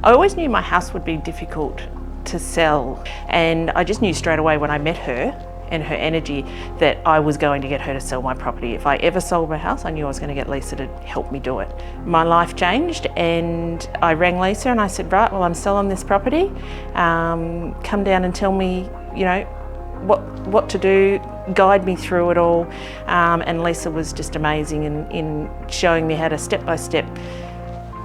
I always knew my house would be difficult to sell, and I just knew straight away when I met her and her energy that I was going to get her to sell my property. If I ever sold my house, I knew I was going to get Lisa to help me do it. My life changed, and I rang Lisa and I said, right, well, I'm selling this property. Come down and tell me, you know, what to do, guide me through it all. And Lisa was just amazing in showing me how to step by step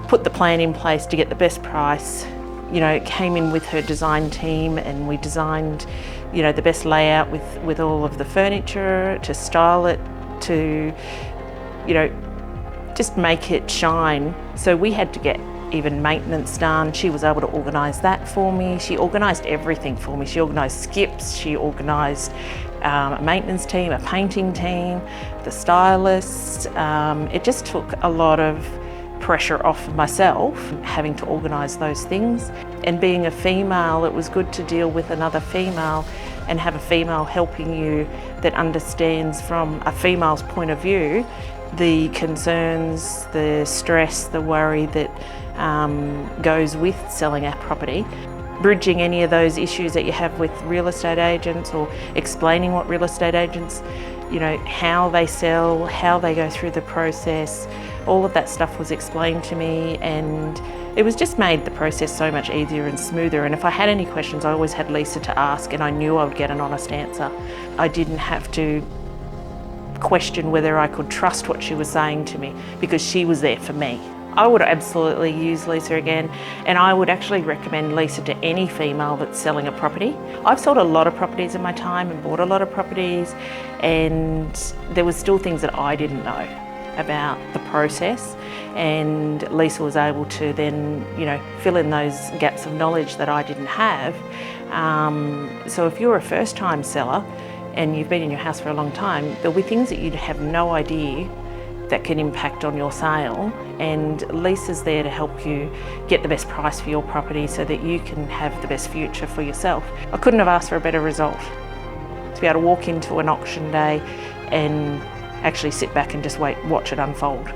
put the plan in place to get the best price. You know, came in with her design team, and we designed, you know, the best layout with all of the furniture, to style it, to, you know, just make it shine. So we had to get even maintenance done. She was able to organise that for me. She organised everything for me. She organised skips, she organised a maintenance team, a painting team, the stylists. It just took a lot of pressure off myself, having to organise those things. And being a female, it was good to deal with another female and have a female helping you that understands from a female's point of view the concerns, the stress, the worry that goes with selling our property. Bridging any of those issues that you have with real estate agents, or explaining what real estate agents, you know, how they sell, how they go through the process. All of that stuff was explained to me, and it was just made the process so much easier and smoother. And if I had any questions, I always had Lisa to ask, and I knew I would get an honest answer. I didn't have to question whether I could trust what she was saying to me, because she was there for me. I would absolutely use Lisa again, and I would actually recommend Lisa to any female that's selling a property. I've sold a lot of properties in my time and bought a lot of properties, and there was still things that I didn't know about the process, and Lisa was able to then, you know, fill in those gaps of knowledge that I didn't have. So if you're a first-time seller and you've been in your house for a long time, there'll be things that you'd have no idea that can impact on your sale, and Lisa's there to help you get the best price for your property so that you can have the best future for yourself. I couldn't have asked for a better result. To be able to walk into an auction day and actually sit back and just watch it unfold.